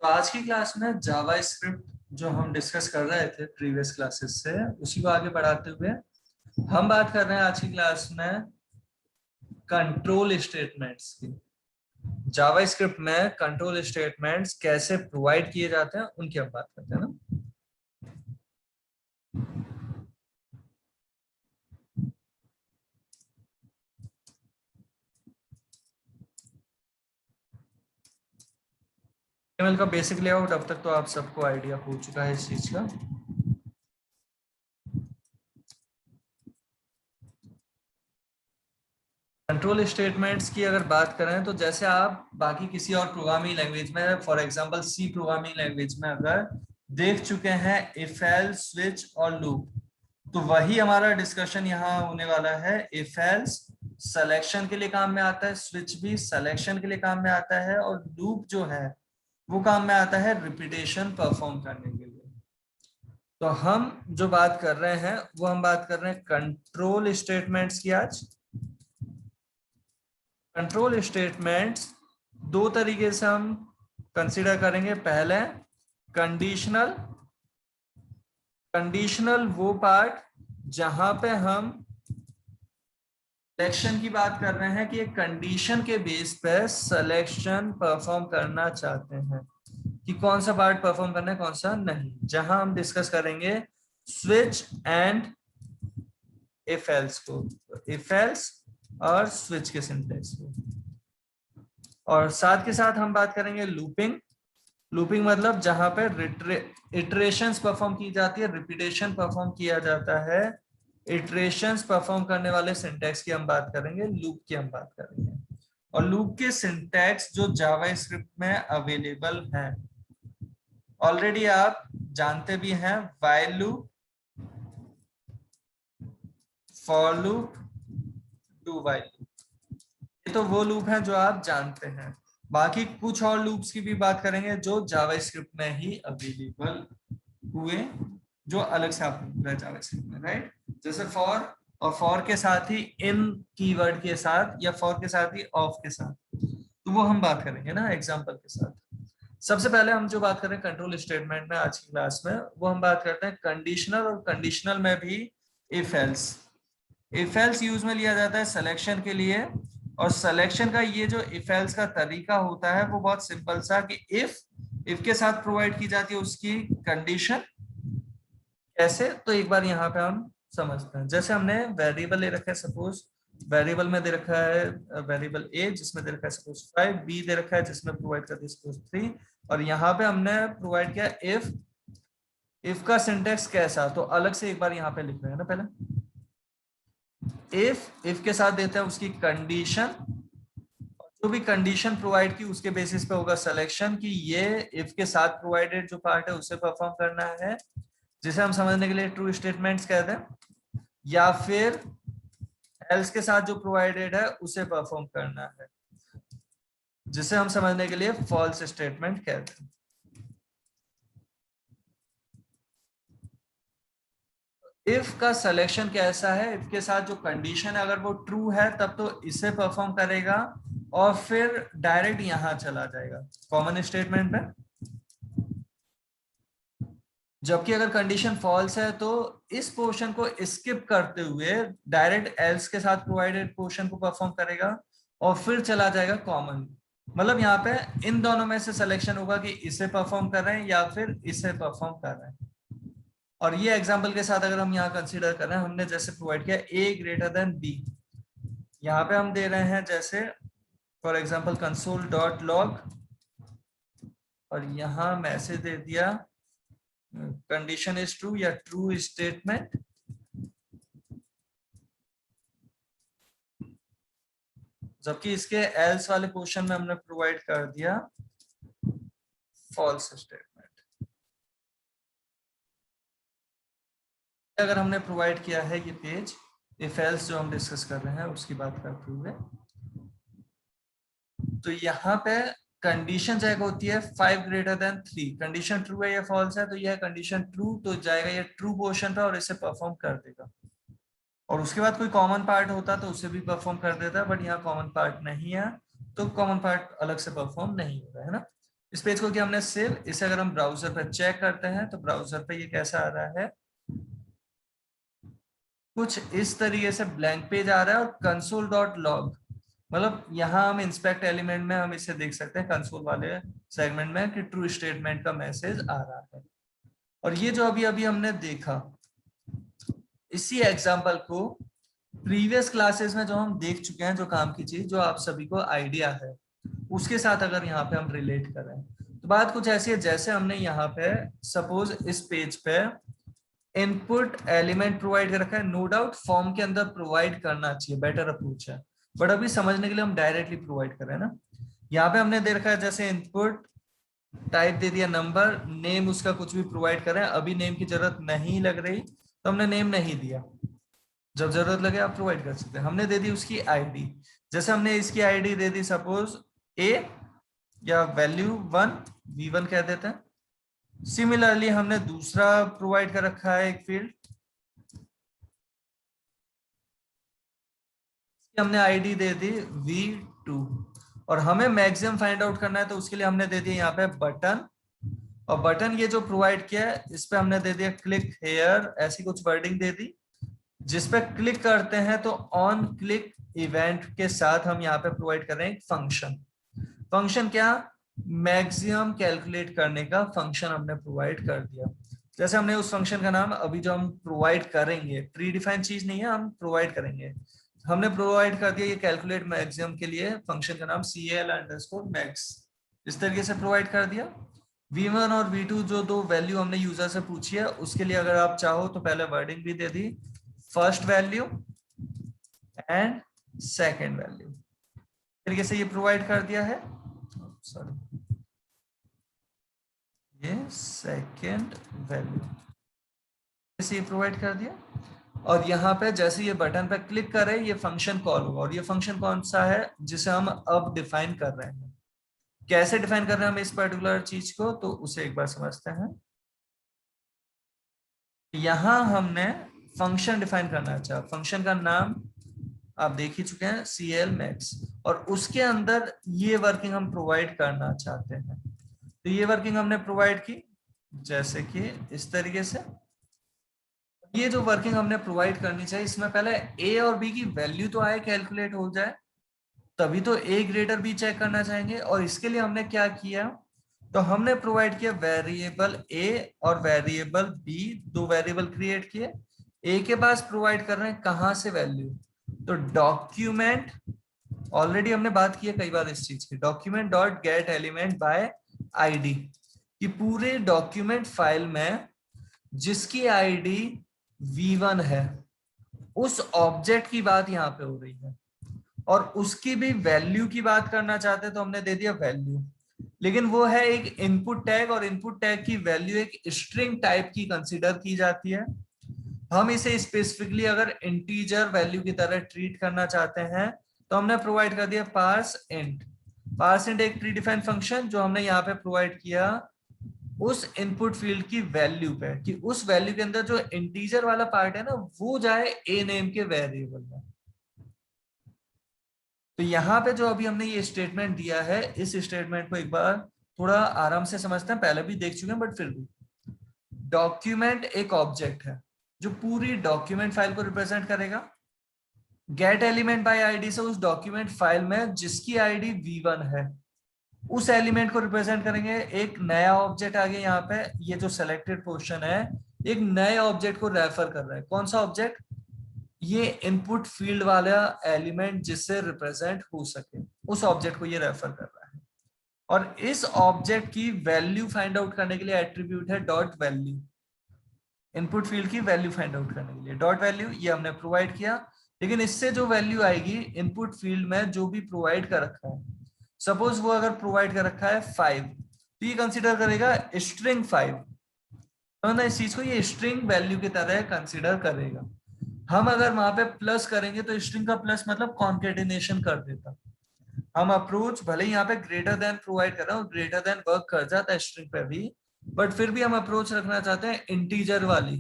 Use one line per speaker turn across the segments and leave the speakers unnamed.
तो आज की क्लास में जावा स्क्रिप्ट जो हम डिस्कस कर रहे थे प्रीवियस क्लासेस से उसी को आगे बढ़ाते हुए हम बात कर रहे हैं आज की क्लास में कंट्रोल स्टेटमेंट्स की। जावा स्क्रिप्ट में कंट्रोल स्टेटमेंट्स कैसे प्रोवाइड किए जाते हैं उनकी हम बात करते हैं ना। HTML का बेसिक लेआउट अब तक तो आप सबको आइडिया हो चुका है इस चीज का। कंट्रोल स्टेटमेंट्स की अगर बात करें तो जैसे आप बाकी किसी और प्रोग्रामिंग लैंग्वेज में for example C programming language में अगर देख चुके हैं इफ एल्स स्विच और लूप, तो वही हमारा डिस्कशन यहाँ होने वाला है। इफ एल्स सिलेक्शन के लिए काम में आता है, स्विच भी सिलेक्शन के लिए काम में आता है, और लूप जो है वो काम में आता है रिपीटेशन परफॉर्म करने के लिए। तो हम जो बात कर रहे हैं वो हम बात कर रहे हैं कंट्रोल स्टेटमेंट्स की। आज कंट्रोल स्टेटमेंट्स दो तरीके से हम कंसीडर करेंगे। पहले कंडीशनल, कंडीशनल वो पार्ट जहां पे हम सिलेक्शन की बात कर रहे हैं कि एक कंडीशन के बेस पे सिलेक्शन परफॉर्म करना चाहते हैं कि कौन सा पार्ट परफॉर्म करना है कौन सा नहीं, जहां हम डिस्कस करेंगे स्विच एंड इफ एल्स को, इफ एल्स और स्विच के सिंटेक्स को। और साथ के साथ हम बात करेंगे लूपिंग। लूपिंग मतलब जहां पे इटरेशंस परफॉर्म की जाती है, रिपीटेशन परफॉर्म किया जाता है। इटरेशंस परफॉर्म करने वाले सिंटैक्स की हम बात करेंगे, लूप की हम बात करेंगे। और लूप के सिंटैक्स जो जावा स्क्रिप्ट में अवेलेबल है ऑलरेडी आप जानते भी हैं, while loop, for loop, do while loop, ये तो वो लूप हैं जो आप जानते हैं। बाकी कुछ और लूप्स की भी बात करेंगे जो जावा स्क्रिप्ट में ही अवेलेबल हुए, जो अलग से आपको जावा स्क्रिप्ट में, राइट। जैसे फॉर, और फॉर के साथ ही इन कीवर्ड के साथ, या फॉर के साथ ही ऑफ के साथ, तो वो हम बात करेंगे ना एग्जांपल के साथ। सबसे पहले हम जो बात करें कंट्रोल स्टेटमेंट में आज की क्लास में, वो हम बात करते हैं कंडीशनल, और कंडीशनल में भी if else. If else use में लिया जाता है सिलेक्शन के लिए, और सिलेक्शन का ये जो इफ एल्स का तरीका होता है वो बहुत सिंपल सा कि इफ के साथ प्रोवाइड की जाती है उसकी कंडीशन। कैसे, तो एक बार यहाँ पे हम समझते हैं। जैसे हमने वेरिएबल ले रखा है, सपोज वेरिएबल में दे रखा है वेरिएबल ए जिसमें दे रखा है सपोज 5, बी दे रखा है जिसमें प्रोवाइड कर दिया सपोज 3, और यहाँ पे हमने प्रोवाइड किया इफ। इफ का सिंटेक्स कैसा, तो अलग से एक बार यहाँ पे लिख रहे हैं ना। पहले इफ के साथ देते हैं उसकी कंडीशन, जो भी कंडीशन प्रोवाइड की उसके बेसिस पे होगा सिलेक्शन कि ये इफ के साथ प्रोवाइडेड जो पार्ट है उसे परफॉर्म करना है, जिसे हम समझने के लिए ट्रू स्टेटमेंट्स कहते हैं, या फिर एल्स के साथ जो प्रोवाइडेड है उसे परफॉर्म करना है, जिसे हम समझने के लिए फॉल्स स्टेटमेंट कहते हैं। इफ का सिलेक्शन कैसा है, इफ के साथ जो कंडीशन है अगर वो ट्रू है तब तो इसे परफॉर्म करेगा, और फिर डायरेक्ट यहां चला जाएगा कॉमन स्टेटमेंट पे। जबकि अगर कंडीशन फॉल्स है तो इस पोर्शन को स्किप करते हुए डायरेक्ट एल्स के साथ प्रोवाइडेड पोर्शन को परफॉर्म करेगा, और फिर चला जाएगा कॉमन। मतलब यहाँ पे इन दोनों में से सिलेक्शन होगा कि इसे परफॉर्म कर रहे हैं या फिर इसे परफॉर्म कर रहे हैं। और ये एग्जांपल के साथ अगर हम यहाँ कंसीडर कर रहे हैं, हमने जैसे प्रोवाइड किया a ग्रेटर देन b, यहाँ पे हम दे रहे हैं जैसे for example console dot log, और यहाँ मैसेज दे दिया कंडीशन इज ट्रू या ट्रू स्टेटमेंट, जबकि इसके एल्स वाले क्वेश्चन में हमने प्रोवाइड कर दिया फॉल्स स्टेटमेंट। अगर हमने प्रोवाइड किया है ये पेज इफ एल्स जो हम डिस्कस कर रहे हैं उसकी बात करते हुए, तो यहाँ पे कंडीशन जाएगा होती है 5 ग्रेटर देन 3, कंडीशन ट्रू है या फॉल्स है, तो यह कंडीशन ट्रू, तो जाएगा ये ट्रू पोर्शन पे और इसे परफॉर्म कर देगा। और उसके बाद कोई कॉमन पार्ट होता तो उसे भी परफॉर्म कर देता, बट यहाँ कॉमन पार्ट नहीं है तो कॉमन पार्ट अलग से परफॉर्म नहीं होगा, है ना। इस पेज को किया हमने सेव। इसे अगर हम ब्राउजर पर चेक करते हैं तो ब्राउजर पे ये कैसा आ रहा है, कुछ इस तरीके से ब्लैंक पेज आ रहा है और console.log, मतलब यहाँ हम इंस्पेक्ट एलिमेंट में हम इसे देख सकते हैं कंसोल वाले सेगमेंट में कि ट्रू स्टेटमेंट का मैसेज आ रहा है। और ये जो अभी अभी हमने देखा, इसी एग्जांपल को प्रीवियस क्लासेस में जो हम देख चुके हैं, जो काम की चीज जो आप सभी को आइडिया है, उसके साथ अगर यहाँ पे हम रिलेट करें तो बात कुछ ऐसी है, जैसे हमने यहाँ पे सपोज इस पेज पे इनपुट एलिमेंट प्रोवाइड कर रखा है, नो डाउट फॉर्म के अंदर प्रोवाइड करना चाहिए, बेटर अप्रोच है, बट अभी समझने के लिए हम डायरेक्टली प्रोवाइड कर रहे हैं ना। यहाँ पे हमने दे रखा है जैसे इनपुट टाइप दे दिया नंबर, नेम उसका कुछ भी प्रोवाइड करें, अभी नेम की जरूरत नहीं लग रही तो हमने नेम नहीं दिया, जब जरूरत लगे आप प्रोवाइड कर सकते हैं। हमने दे दी उसकी आईडी, जैसे हमने इसकी आईडी दे दी सपोज ए या वैल्यू 1 v1 कह देते हैं। सिमिलरली हमने दूसरा प्रोवाइड कर रखा है एक फील्ड, हमने आईडी दे दी v2 और हमें मैक्सिमम फाइंड आउट करना है तो उसके लिए हमने दे दिया यहाँ पे बटन, और बटन ये जो प्रोवाइड किया है इस पे हमने दे दिया क्लिक हेयर, ऐसी कुछ वर्डिंग दे दी, जिस पे क्लिक करते हैं तो ऑन क्लिक इवेंट के साथ हम यहाँ पे प्रोवाइड कर रहे हैं फंक्शन। फंक्शन क्या, मैक्सिमम कैलकुलेट करने का फंक्शन हमने प्रोवाइड कर दिया। जैसे हमने उस फंक्शन का नाम अभी जो हम प्रोवाइड करेंगे, प्री डिफाइंड चीज नहीं है, हम प्रोवाइड करेंगे, हमने प्रोवाइड कर दिया ये कैलकुलेट मैक्सिमम के लिए फंक्शन का नाम cl_max, इस तरीके से प्रोवाइड कर दिया। v1 और v2 जो दो वैल्यू हमने यूजर से पूछी है उसके लिए अगर आप चाहो तो पहले वर्डिंग भी दे दी, first value and second value, तरीके से ये प्रोवाइड कर दिया है। सॉरी, ये सेकंड वैल्यू से ये प्रोवाइड कर दिया, और यहाँ पे जैसे ये बटन पे क्लिक करें ये फंक्शन कॉल होगा, और ये फंक्शन कौन सा है जिसे हम अब डिफाइन कर रहे हैं। कैसे डिफाइन कर रहे हैं हम इस पर्टिकुलर चीज को, तो उसे एक बार समझते हैं। यहां हमने फंक्शन डिफाइन करना चाहा, फंक्शन का नाम आप देख ही चुके हैं cl_max, और उसके अंदर ये वर्किंग हम प्रोवाइड करना चाहते हैं। तो ये वर्किंग हमने प्रोवाइड की जैसे कि इस तरीके से। ये जो वर्किंग हमने प्रोवाइड करनी चाहिए इसमें पहले a और b की वैल्यू तो आए, कैलकुलेट हो जाए, तभी तो a ग्रेटर b चेक करना चाहेंगे। और इसके लिए हमने क्या किया, तो हमने प्रोवाइड किया वेरिएबल a और वेरिएबल b, दो वेरिएबल क्रिएट किए। a के पास प्रोवाइड कर रहे हैं कहां से वैल्यू, तो डॉक्यूमेंट, ऑलरेडी हमने बात की है कई बार इस चीज की, document dot gate element by ID, कि पूरे डॉक्यूमेंट फाइल में जिसकी आईडी v1 है उस ऑब्जेक्ट की बात यहाँ पे हो रही है, और उसकी भी वैल्यू की बात करना चाहते हैं तो हमने दे दिया वैल्यू, लेकिन वो है एक इनपुट टैग, और इनपुट टैग की वैल्यू एक स्ट्रिंग टाइप की कंसीडर की जाती है। हम इसे स्पेसिफिकली अगर इंटीजर वैल्यू की तरह ट्रीट करना चाहते हैं तो हमने प्रोवाइड कर दिया पार्स इंट। पार्स इंट एक प्री डिफाइंड फंक्शन जो हमने यहाँ पे प्रोवाइड किया उस इनपुट फील्ड की वैल्यू पे, कि उस वैल्यू के अंदर जो इंटीजर वाला पार्ट है ना वो जाए ए नेम के वेरिएबल में। तो यहाँ पे जो अभी हमने ये स्टेटमेंट दिया है, इस स्टेटमेंट को एक बार थोड़ा आराम से समझते हैं, पहले भी देख चुके हैं बट फिर भी। डॉक्यूमेंट एक ऑब्जेक्ट है जो पूरी डॉक्यूमेंट फाइल को रिप्रेजेंट करेगा। गेट एलिमेंट बाय आईडी से उस डॉक्यूमेंट फाइल में जिसकी आईडी v1 है उस एलिमेंट को रिप्रेजेंट करेंगे। एक नया ऑब्जेक्ट आ गया यहाँ पे, ये जो सिलेक्टेड पोर्शन है एक नए ऑब्जेक्ट को रेफर कर रहा है। कौन सा ऑब्जेक्ट, ये इनपुट फील्ड वाला एलिमेंट जिससे रिप्रेजेंट हो सके, उस ऑब्जेक्ट को ये रेफर कर रहा है। और इस ऑब्जेक्ट की वैल्यू फाइंड आउट करने के लिए एट्रीब्यूट है डॉट वैल्यू, इनपुट फील्ड की वैल्यू फाइंड आउट करने के लिए डॉट वैल्यू ये हमने प्रोवाइड किया। लेकिन इससे जो वैल्यू आएगी इनपुट फील्ड में जो भी प्रोवाइड कर रखा है, सपोज वो अगर प्रोवाइड कर रखा है 5, तो ये कंसीडर करेगा स्ट्रिंग 5, तो ना इस चीज को ये स्ट्रिंग वैल्यू की तरह कंसीडर करेगा। हम अगर वहां पे प्लस करेंगे तो स्ट्रिंग का प्लस मतलब कॉन्केटिनेशन कर देता। हम अप्रोच भले ही यहाँ पे ग्रेटर देन प्रोवाइड कर रहा हूँ, ग्रेटर देन वर्क कर जाता है स्ट्रिंग पे भी, बट फिर भी हम अप्रोच रखना चाहते हैं इंटीजर वाली।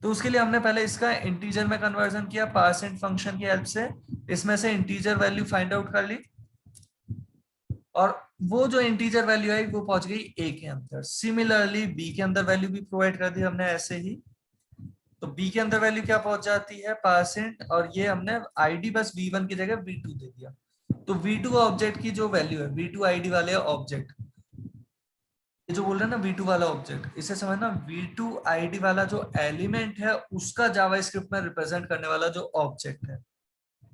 तो उसके लिए हमने पहले इसका इंटीजर में कन्वर्जन किया पार्सेंट फंक्शन की हेल्प से, इसमें से इंटीजर वैल्यू फाइंड आउट कर ली, और वो जो इंटीजर वैल्यू आई वो पहुंच गई a के अंदर। सिमिलरली b के अंदर वैल्यू भी प्रोवाइड कर दी हमने ऐसे ही, तो b के अंदर वैल्यू क्या पहुंच जाती है परसेंट, और ये हमने id बस v1 की जगह v2 दे दिया। तो v2 ऑब्जेक्ट की जो वैल्यू है, v2 id वाले ऑब्जेक्ट, ये जो बोल रहे हैं ना v2 वाला ऑब्जेक्ट, इसे समझना v2 id वाला जो एलिमेंट है उसका जावास्क्रिप्ट में रिप्रेजेंट करने वाला जो ऑब्जेक्ट है,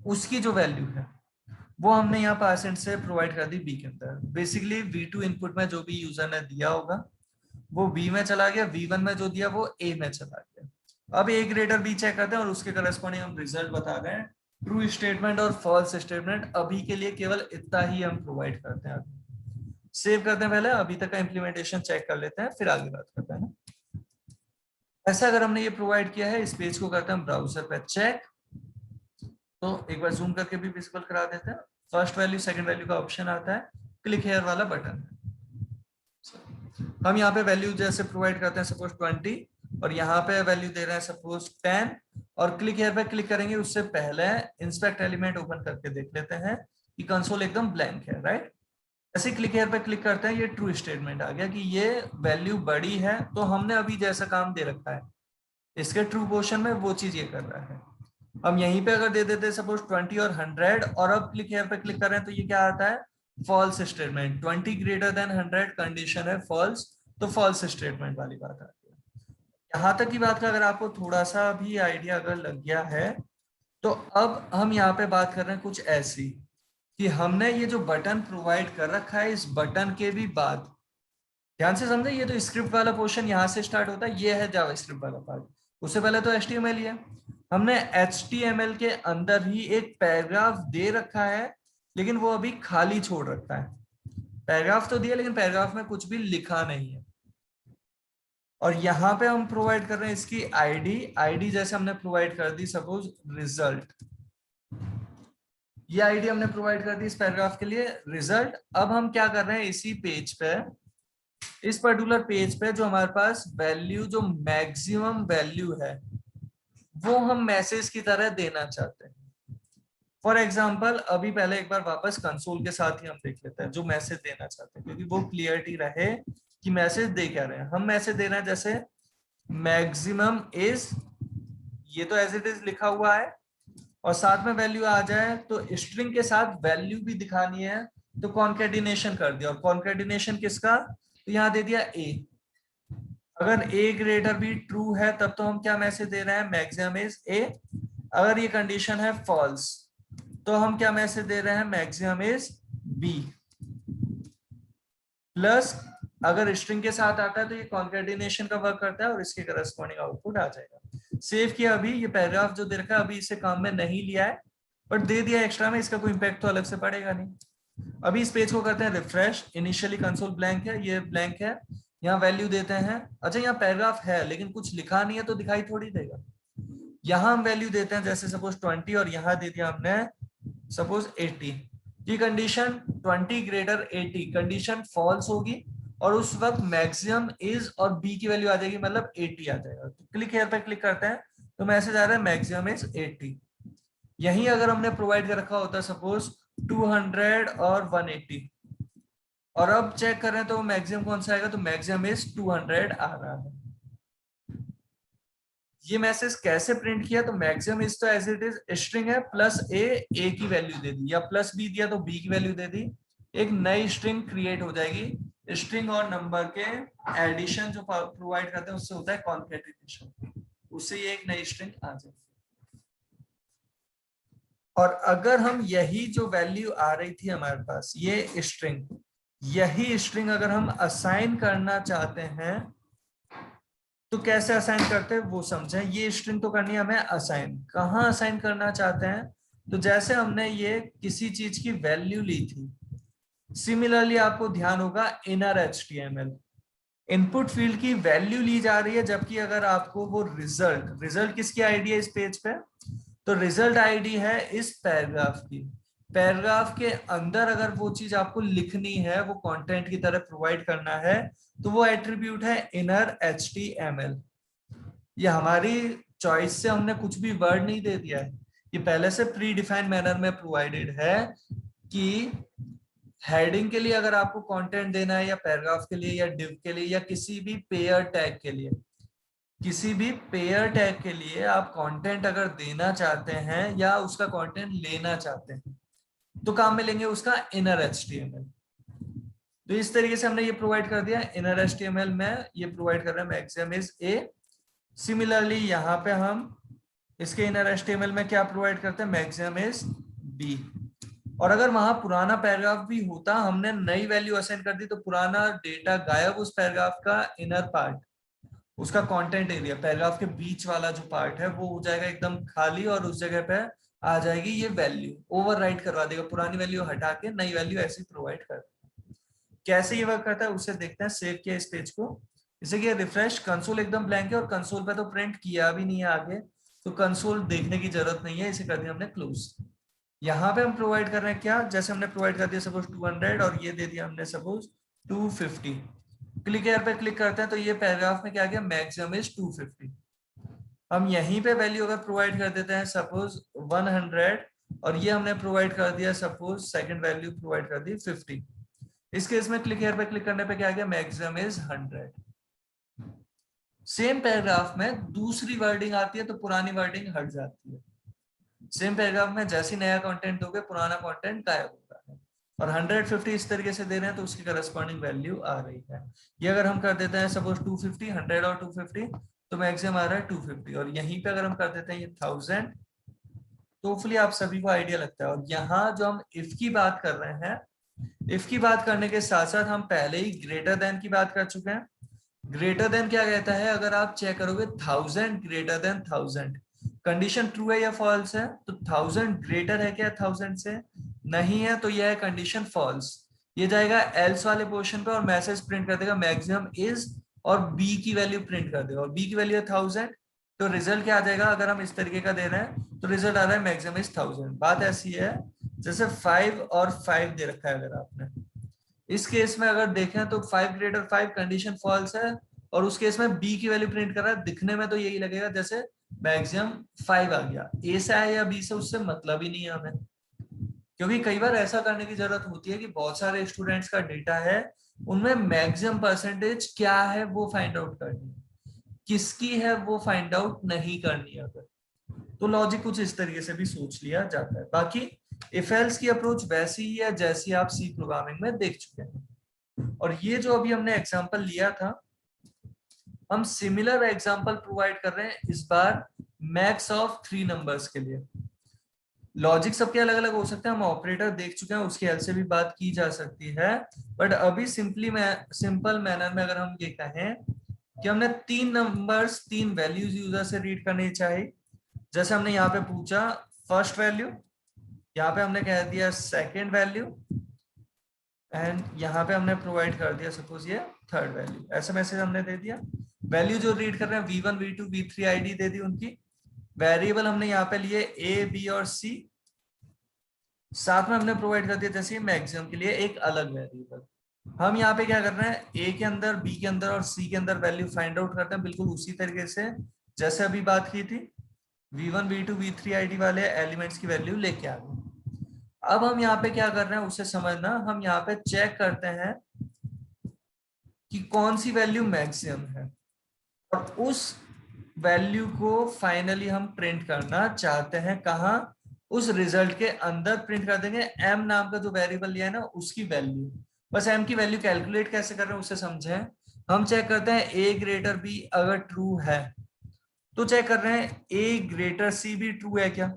उसकी जो वैल्यू है वो हमने यहाँ परसेंट से प्रोवाइड कर दी बी के अंदर। बेसिकली v2 इनपुट में जो भी यूजर ने दिया होगा वो b में चला गया, v1 में जो दिया वो a में चला गया। अब a ग्रेटर b चेक करते हैं और उसके करस्पॉन्डिंग हम रिजल्ट बता रहे हैं। ट्रू स्टेटमेंट और फॉल्स स्टेटमेंट अभी के लिए केवल इतना ही हम प्रोवाइड करते हैं। सेव करते हैं, पहले अभी तक का इम्प्लीमेंटेशन चेक कर लेते हैं, फिर आगे बात करते हैं ना। ऐसा अगर हमने ये प्रोवाइड किया है, इस पेज को करते हैं ब्राउजर पे चेक, तो एक बार जूम करके भी विजिबल करा देते हैं। फर्स्ट वैल्यू सेकंड वैल्यू का ऑप्शन आता है, क्लिक हेयर वाला बटन है। हम यहाँ पे वैल्यू जैसे प्रोवाइड करते हैं सपोज 20, और यहाँ पे वैल्यू दे रहे हैं सपोज 10, और क्लिक हेयर पे क्लिक करेंगे उससे पहले इंस्पेक्ट एलिमेंट ओपन करके देख लेते हैं कि कंसोल एकदम ब्लैंक है, राइट। ऐसे क्लिक हेयर पे क्लिक करते हैं, ये ट्रू स्टेटमेंट आ गया कि ये वैल्यू बड़ी है, तो हमने अभी जैसा काम दे रखा है इसके ट्रू पोर्शन में वो चीज ये कर रहा है। हम यहीं पे अगर दे देते सपोज 20 और 100, और अब क्लिक हेयर पे क्लिक कर रहे हैं तो ये क्या आता है, false statement. 20 greater than 100 condition है फॉल्स, तो फॉल्स स्टेटमेंट वाली बात आती है। यहाँ तक की बात का अगर आपको थोड़ा सा भी आइडिया अगर लग गया है, तो अब हम यहाँ पे बात कर रहे हैं कुछ ऐसी कि हमने ये जो बटन प्रोवाइड कर रखा है, इस बटन के भी बाद ध्यान से समझे, ये तो स्क्रिप्ट वाला पोर्शन यहाँ से स्टार्ट होता है, ये है जावास्क्रिप्ट वाला पार्ट। उससे पहले तो HTML ही है। हमने HTML के अंदर ही एक पैराग्राफ दे रखा है, लेकिन वो अभी खाली छोड़ रखा है। पैराग्राफ तो दिया लेकिन पैराग्राफ में कुछ भी लिखा नहीं है। और यहाँ पे हम प्रोवाइड कर रहे हैं इसकी आईडी जैसे हमने प्रोवाइड कर दी सपोज रिजल्ट, ये आईडी हमने प्रोवाइड कर दी इस पैराग्राफ के लिए रिजल्ट। अब हम क्या कर रहे हैं, इसी पेज पे, इस पर्टिकुलर पेज पे जो हमारे पास वैल्यू, जो मैक्सिमम वैल्यू है वो हम मैसेज की तरह देना चाहते हैं। फॉर एग्जाम्पल अभी पहले एक बार वापस कंसोल के साथ ही हम देख लेते हैं जो मैसेज देना चाहते हैं, क्योंकि वो क्लियरिटी रहे कि मैसेज दे क्या रहे हैं। हम मैसेज दे रहे हैं जैसे मैक्सिमम इज, ये तो एज इट इज लिखा हुआ है, और साथ में वैल्यू आ जाए तो स्ट्रिंग के साथ वैल्यू भी दिखानी है, तो कॉन्केटिनेशन कर दिया। और कॉन्केटिनेशन किसका, तो यहाँ दे दिया ए। अगर ए ग्रेटर बी ट्रू है तब तो हम क्या मैसेज दे रहे हैं, मैक्सिमम इज ए। अगर ये कंडीशन है फॉल्स तो हम क्या मैसेज दे रहे हैं, मैक्सिमम इज बी। प्लस अगर स्ट्रिंग के साथ आता है तो ये कॉन्केटिनेशन का वर्क करता है और इसके करस्पॉन्डिंग आउटपुट आ जाएगा। सेव किया, अभी ये पैराग्राफ जो दे रखा है अभी इसे काम में नहीं लिया है, बट दे दिया एक्स्ट्रा में, इसका कोई इंपैक्ट तो अलग से पड़ेगा नहीं। अभी इस पेज को करते हैं रिफ्रेश। इनिशियली कंसोल ब्लैंक है, ये ब्लैंक है, यहाँ वैल्यू देते हैं। अच्छा यहाँ पैराग्राफ है लेकिन कुछ लिखा नहीं है तो दिखाई थोड़ी देगा। यहाँ हम वैल्यू देते हैं जैसे सपोज 20, और यहाँ दे दिया हमने सपोज 80। ये कंडीशन 20 ग्रेटर 80 कंडीशन फॉल्स होगी, और उस वक्त मैक्सिमम इज और बी की वैल्यू आ जाएगी, मतलब 80 आ जाएगा। तो क्लिक हेयर पे क्लिक करते हैं तो मैसेज आ रहा है मैक्सिमम इज 80। यही अगर हमने प्रोवाइड कर रखा होता सपोज 200 और 180, और अब चेक करें तो मैक्सिमम कौन सा आएगा, तो मैक्सिमम इज 200 आ रहा है। ये मैसेज कैसे प्रिंट किया, तो मैक्सिमम इज तो एज इट इज स्ट्रिंग है, प्लस ए की वैल्यू दे दी, या प्लस बी दिया तो बी की वैल्यू दे दी। एक नई स्ट्रिंग क्रिएट हो जाएगी। स्ट्रिंग और नंबर के एडिशन जो प्रोवाइड करते हैं उससे होता है कॉन्केटिनेशन, उससे ये एक नई स्ट्रिंग आ जाएगी। और अगर हम यही जो वैल्यू आ रही थी हमारे पास, ये स्ट्रिंग, यही स्ट्रिंग अगर हम असाइन करना चाहते हैं तो कैसे असाइन करते हैं वो समझें। ये स्ट्रिंग तो करनी है हमें असाइन, कहाँ असाइन करना चाहते हैं, तो जैसे हमने ये किसी चीज की वैल्यू ली थी, सिमिलरली आपको ध्यान होगा इनर HTML इनपुट फील्ड की वैल्यू ली जा रही है, जबकि अगर आपको वो रिजल्ट किसकी आईडी है इस पेज पे, तो रिजल्ट आईडी है इस पैराग्राफ की। पैराग्राफ के अंदर अगर वो चीज आपको लिखनी है, वो कंटेंट की तरह प्रोवाइड करना है, तो वो एट्रीब्यूट है इनर HTML। ये हमारी चॉइस से हमने कुछ भी वर्ड नहीं दे दिया है, ये पहले से प्री डिफाइंड मैनर में प्रोवाइडेड है कि हेडिंग के लिए अगर आपको कंटेंट देना है, या पैराग्राफ के लिए, या डिव के लिए, या किसी भी पेयर टैग के लिए, किसी भी पेयर टैग के लिए आप कंटेंट अगर देना चाहते हैं या उसका कंटेंट लेना चाहते हैं, तो काम में लेंगे उसका इनर एचटीएमएल। तो इस तरीके से हमने ये प्रोवाइड कर दिया इनर एचटीएमएल में, ये प्रोवाइड कर रहे हैं मैक्सिमम इज ए। सिमिलरली यहाँ पे हम इसके इनर एचटीएमएल में क्या प्रोवाइड करते हैं, मैक्सिमम इज बी। और अगर वहां पुराना पैराग्राफ भी होता, हमने नई वैल्यू असाइन कर दी, तो पुराना डेटा गायब, उस पैराग्राफ का इनर पार्ट, उसका कंटेंट एरिया, पैराग्राफ के बीच वाला जो पार्ट है वो हो जाएगा एकदम खाली, और उस जगह पे आ जाएगी ये वैल्यू, ओवरराइट करवा देगा, पुरानी वैल्यू हटा के नई वैल्यू ऐसी प्रोवाइड कर। कैसे ये वर्क करता है उसे देखते हैं। सेव किया इस पेज को, इसे किया रिफ्रेश, कंसोल एकदम ब्लैंक है, और कंसोल पे तो प्रिंट किया भी नहीं है आगे, तो कंसोल देखने की जरूरत नहीं है, इसे कर दिया हमने क्लोज। यहाँ पे हम प्रोवाइड कर रहे हैं क्या, जैसे हमने प्रोवाइड कर दिया सपोज 200, और ये दे दिया हमने सपोज 250। क्लिक एयर पे क्लिक करते हैं तो ये पैराग्राफ में क्या गया, मैक्सिमम इज 250। हम यहीं पे वैल्यू अगर प्रोवाइड कर देते हैं सपोज 100, और ये हमने प्रोवाइड कर दिया सपोज सेकंड वैल्यू प्रोवाइड कर दी 50, इस केस में क्लिक एयर पे क्लिक करने पे क्या गया, मैक्सिमम इज 100। सेम पैराग्राफ में दूसरी वर्डिंग आती है तो पुरानी वर्डिंग हट जाती है। सेम पैराग्राफ में जैसे नया कंटेंट दोगे पुराना कंटेंट गायब होता है। और 150 इस तरीके से दे रहे हैं तो उसकी करस्पॉन्डिंग वैल्यू आ रही है। ये अगर हम कर देते हैं सपोज 250, 100 और 250, तो मैक्सिमम आ रहा है 250। और यहीं पे अगर हम कर देते हैं ये 1000, तो होपफुली आप सभी को आइडिया लगता है। और यहाँ जो हम इफ की बात कर रहे हैं, इफ की बात करने के साथ साथ हम पहले ही ग्रेटर देन की बात कर चुके हैं। ग्रेटर देन क्या कहता है, अगर आप चेक करोगे 1000 ग्रेटर देन 1000, कंडीशन ट्रू है या फॉल्स है, तो 1000 ग्रेटर है क्या 1000 से, नहीं है, तो यह है कंडीशन फॉल्स। ये जाएगा एल्स वाले पोर्शन पे और मैसेज प्रिंट कर देगा मैक्सिमम इज, और बी की वैल्यू प्रिंट कर देगा, और बी की वैल्यू है 1000, तो रिजल्ट क्या आ जाएगा, अगर हम इस तरीके का दे रहे हैं तो रिजल्ट आ रहा है मैक्सिमम इज 1000। बात ऐसी है जैसे 5 और 5 दे रखा है, अगर आपने इस केस में अगर देखें तो 5 ग्रेटर 5 कंडीशन फॉल्स है, और उस केस में बी की वैल्यू प्रिंट कर रहा है, दिखने में तो यही लगेगा जैसे मैक्सिमम 5 आ गया, ए से आया या बी से उससे मतलब ही नहीं है हमें। क्योंकि कई बार ऐसा करने की जरूरत होती है कि बहुत सारे स्टूडेंट्स का डेटा है, उनमें मैक्सिमम परसेंटेज क्या है वो फाइंड आउट करनी है, किसकी है वो फाइंड आउट नहीं करनी है। अगर तो लॉजिक कुछ इस तरीके से भी सोच लिया जाता है। बाकी इफ एल्स की अप्रोच वैसी ही है जैसी आप सी प्रोग्रामिंग में देख चुके हैं। और ये जो अभी हमने एग्जांपल लिया था, हम सिमिलर एग्जांपल प्रोवाइड कर रहे हैं इस बार मैक्स ऑफ 3 नंबर्स के लिए। लॉजिक सबके अलग अलग हो सकते हैं, हम ऑपरेटर देख चुके हैं, उसकी हेल्प से भी बात की जा सकती है। बट अभी सिंपल मैनर में अगर हम ये कहें कि हमने 3 नंबर्स 3 वैल्यूज यूजर से रीड करनी चाहिए, जैसे हमने यहाँ पे पूछा फर्स्ट वैल्यू, यहाँ पे हमने कह दिया सेकेंड वैल्यू, एंड यहाँ पे हमने प्रोवाइड कर दिया सपोज ये थर्ड वैल्यू, ऐसा मैसेज हमने दे दिया। वैल्यू जो रीड कर रहे हैं v1 v2 v3 आईडी दे दी उनकी। वेरिएबल हमने यहाँ पे लिए a b और c, साथ में हमने प्रोवाइड कर दिया जैसे मैक्सिमम के लिए एक अलग वेरिएबल। हम यहाँ पे क्या कर रहे हैं, a के अंदर, b के अंदर और c के अंदर वैल्यू फाइंड आउट करते हैं, बिल्कुल उसी तरीके से जैसे अभी बात की थी। v1 v2 v3 आईडी वाले एलिमेंट्स की वैल्यू लेके आ गए। अब हम यहाँ पे क्या कर रहे हैं उसे समझना, हम यहाँ पे चेक करते हैं कि कौन सी वैल्यू मैक्सिमम है, और उस वैल्यू को फाइनली हम प्रिंट करना चाहते हैं। कहाँ, उस रिजल्ट के अंदर प्रिंट कर देंगे m नाम का जो वेरिएबल लिया है ना उसकी वैल्यू। बस m की वैल्यू कैलकुलेट कैसे कर रहे हैं उसे समझें। हम चेक करते हैं a ग्रेटर b अगर ट्रू है, तो चेक कर रहे हैं a ग्रेटर c भी ट्रू है क्या,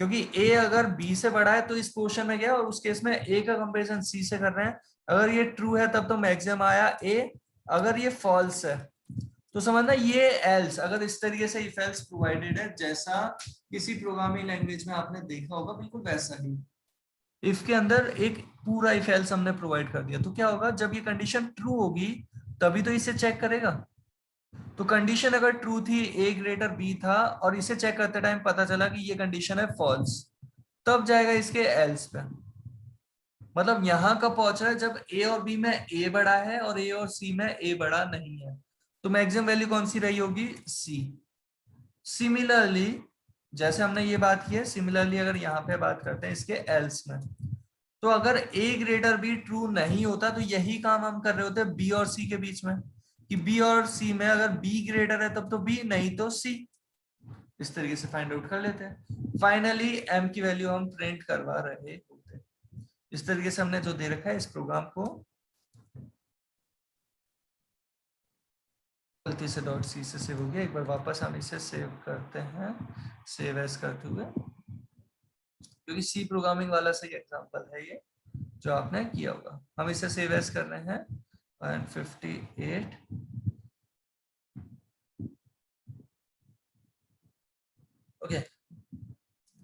क्योंकि a अगर b से बड़ा है तो इस पोर्शन में गया, और उस केस में a का कंपैरिजन c से कर रहे हैं। अगर ये ट्रू है तब तो मैक्सिमम आया a, अगर ये फॉल्स है तो समझना ये एल्स। अगर इस तरीके से इफ एल्स प्रोवाइडेड है जैसा किसी प्रोग्रामिंग लैंग्वेज में आपने देखा होगा, बिल्कुल वैसा ही इफ के अंदर एक पूरा इफ एल्स हमने प्रोवाइड कर दिया, तो क्या होगा, जब ये कंडीशन ट्रू होगी तभी तो इसे चेक करेगा। तो कंडीशन अगर ट्रू थी a ग्रेटर b था, और इसे चेक करते टाइम पता चला कि ये कंडीशन है फॉल्स, तब जाएगा इसके एल्स पे। मतलब यहां कब पहुंच रहा है, जब a और b में a बड़ा है और a और c में a बड़ा नहीं है, तो मैक्सिमम वैल्यू कौन सी रही होगी, c। सिमिलरली जैसे हमने ये बात की है, सिमिलरली अगर यहाँ पे बात करते हैं इसके एल्स में, तो अगर ए ग्रेटर बी ट्रू नहीं होता तो यही काम हम कर रहे होते बी और सी के बीच में, कि बी और सी में अगर बी ग्रेटर है तब तो बी, नहीं तो सी। इस तरीके से फाइंड आउट कर लेते हैं। फाइनली एम की वैल्यू हम प्रिंट करवा रहे होते हैं। इस तरीके से हमने जो दे रखा है इस प्रोग्राम को, गलती से डॉट सी से सेव हो गया, एक बार वापस हम इसे सेव करते हैं, सेव एज करते हुए, क्योंकि सी प्रोग्रामिंग वाला सही एग्जांपल है ये जो आपने किया होगा। हम इसे सेव एज कर रहे हैं 158 ओके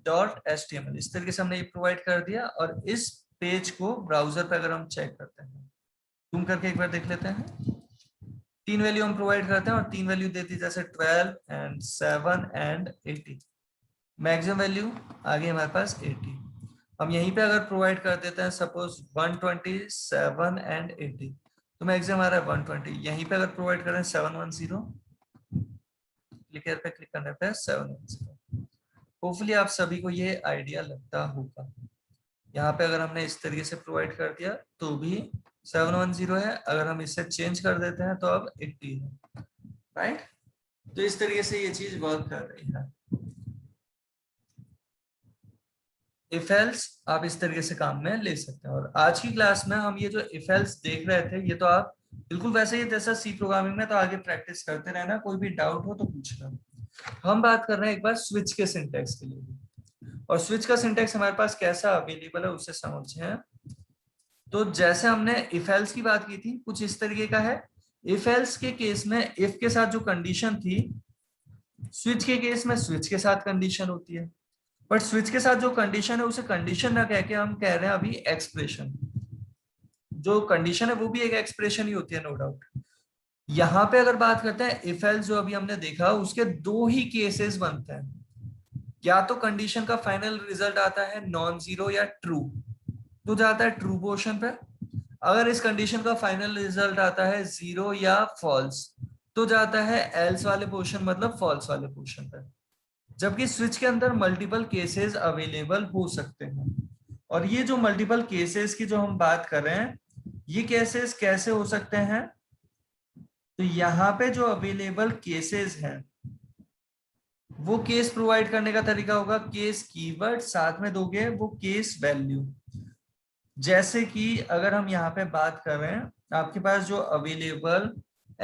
.html। इस तरीके से हमने ये प्रोवाइड कर दिया, और इस पेज को ब्राउजर पे अगर हम चेक करते हैं, जूम करके एक बार देख लेते हैं। 3 वैल्यू हम प्रोवाइड करते हैं और 3 वैल्यू देती जैसे 12 एंड 7 एंड 80। मैक्सिमम वैल्यू आ गई हमारे पास 80। हम यहीं पे अगर प्रोवाइड कर देते हैं सपोज 127 एंड 80, तो मैक्सिमम आ रहा है 120। यहीं पे अगर प्रोवाइड करें 710, क्लिक पे क्लिक करने पे 710। होपफुली आप सभी को ये आइडिया लगता होगा। यहाँ पे अगर हमने इस तरीके से प्रोवाइड कर दिया तो भी 710 है, अगर हम इसे चेंज कर देते हैं तो अब 80 है, राइट। तो इस तरीके से ये चीज वर्क कर रही है। इफ एल्स आप इस तरीके से काम में ले सकते हैं। और आज की क्लास में हम ये जो इफ एल्स देख रहे थे, ये तो आप बिल्कुल वैसे ही जैसा सी प्रोग्रामिंग में, तो आगे प्रैक्टिस करते रहना, कोई भी डाउट हो तो पूछना। हम बात कर रहे हैं एक बार स्विच के सिंटैक्स के लिए भी, और स्विच का सिंटैक्स हमारे पास कैसा अवेलेबल है उसे समझें। तो जैसे हमने इफ एल्स की बात की थी, कुछ इस तरीके का है। इफ एल्स के केस में इफ के साथ जो कंडीशन थी, स्विच के केस में स्विच के साथ कंडीशन होती है। बट स्विच के साथ जो कंडीशन है उसे कंडीशन ना कह के हम कह रहे हैं अभी एक्सप्रेशन। जो कंडीशन है वो भी एक एक्सप्रेशन ही होती है, नो डाउट। यहाँ पे अगर बात करते हैं इफ एल्स, जो अभी हमने देखा, उसके दो ही केसेस बनते हैं। या तो कंडीशन का फाइनल रिजल्ट आता है नॉन जीरो या ट्रू, तो जाता है ट्रू पोर्शन पे। अगर इस कंडीशन का फाइनल रिजल्ट आता है जीरो या फॉल्स, तो जाता है एल्स वाले पोर्शन, मतलब फॉल्स वाले पोर्शन पे। जबकि स्विच के अंदर मल्टीपल केसेस अवेलेबल हो सकते हैं। और ये जो मल्टीपल केसेस की जो हम बात कर रहे हैं, ये केसेस कैसे हो सकते हैं, तो यहाँ पे जो अवेलेबल केसेस हैं वो केस प्रोवाइड करने का तरीका होगा केस कीवर्ड, साथ में दोगे वो केस वैल्यू। जैसे कि अगर हम यहाँ पे बात कर रहे हैं, आपके पास जो अवेलेबल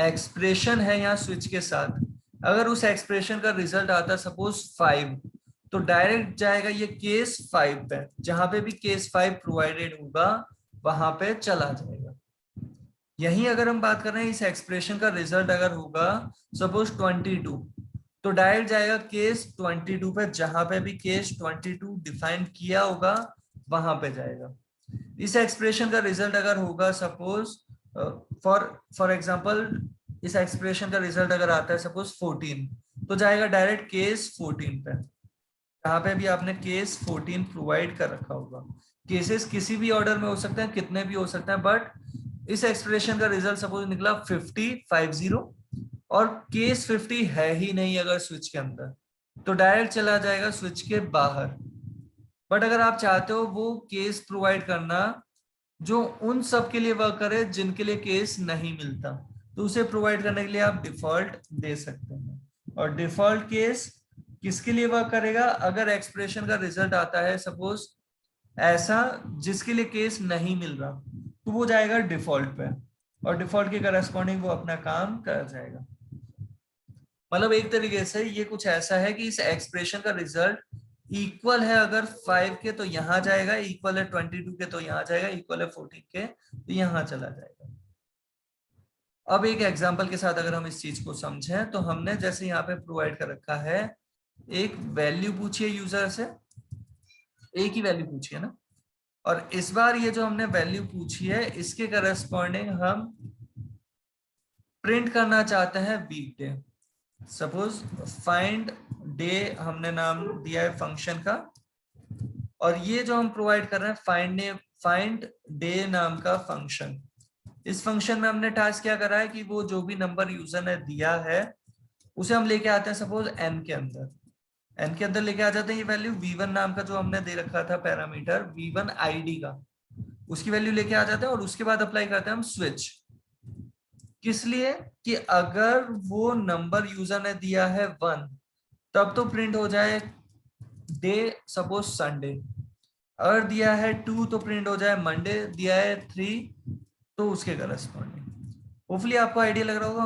एक्सप्रेशन है यहाँ स्विच के साथ, अगर उस एक्सप्रेशन का रिजल्ट आता है सपोज 5, तो डायरेक्ट जाएगा ये केस 5 पे। जहां पे भी केस 5 प्रोवाइडेड होगा वहां पे चला जाएगा। यही अगर हम बात कर रहे हैं इस एक्सप्रेशन का रिजल्ट अगर होगा सपोज 22, तो डायरेक्ट जाएगा केस 22 पे, जहां पे भी केस 22 डिफाइन किया होगा वहां पे जाएगा। इस एक्सप्रेशन का रिजल्ट अगर होगा सपोज फॉर एग्जांपल, इस एक्सप्रेशन का रिजल्ट अगर आता है सपोज 14, तो जाएगा डायरेक्ट केस 14 पे, जहां पे भी आपने केस 14 प्रोवाइड कर रखा होगा। केसेस किसी भी ऑर्डर में हो सकते हैं, कितने भी हो सकते हैं, बट इस एक्सप्रेशन का रिजल्ट सपोज निकला 50 और केस 50 है ही नहीं अगर स्विच के अंदर, तो डायरेक्ट चला जाएगा स्विच के बाहर। बट अगर आप चाहते हो वो केस प्रोवाइड करना जो उन सब के लिए वर्क करे जिनके लिए केस नहीं मिलता, तो उसे प्रोवाइड करने के लिए आप डिफॉल्ट दे सकते हैं। और डिफॉल्ट केस किसके लिए वर्क करेगा, अगर एक्सप्रेशन का रिजल्ट आता है सपोज ऐसा जिसके लिए केस नहीं मिल रहा, तो वो जाएगा डिफॉल्ट पे, और डिफॉल्ट के करस्पॉन्डिंग वो अपना काम कर जाएगा। मतलब एक तरीके से ये कुछ ऐसा है कि इस एक्सप्रेशन का रिजल्ट इक्वल है अगर 5 के तो यहां जाएगा, इक्वल है 22 के तो यहां जाएगा, इक्वल है 14 के तो यहां चला जाएगा। अब एक एग्जांपल के साथ अगर हम इस चीज को समझें, तो हमने जैसे यहाँ पे प्रोवाइड कर रखा है, एक वैल्यू पूछिए यूजर से, एक ही वैल्यू पूछिए ना, और इस बार ये जो हमने वैल्यू पूछी है इसके करस्पॉन्डिंग हम प्रिंट करना चाहते हैं वीकडे। सपोज फाइंड डे हमने नाम दिया है फंक्शन का, और ये जो हम प्रोवाइड कर रहे हैं फाइंड डे नाम का फंक्शन, इस फंक्शन में हमने टास्क क्या करा है कि वो जो भी नंबर यूजर ने दिया है उसे हम लेके आते हैं सपोज n के अंदर, n के अंदर लेके आ जाते हैं ये वैल्यू v1 नाम का जो हमने दे रखा था पैरामीटर v1 id का, उसकी वैल्यू लेके आ जाते हैं और उसके बाद अप्लाई करते हैं हम स्विच। किस लिए? कि अगर वो नंबर यूजर ने दिया है 1 तब तो प्रिंट हो जाए डे, सपोज संडे। अगर दिया है 2 तो प्रिंट हो जाए मंडे, दिया है 3 तो उसके करस्पॉन्डिंग। होपफुली आपको आइडिया लग रहा होगा।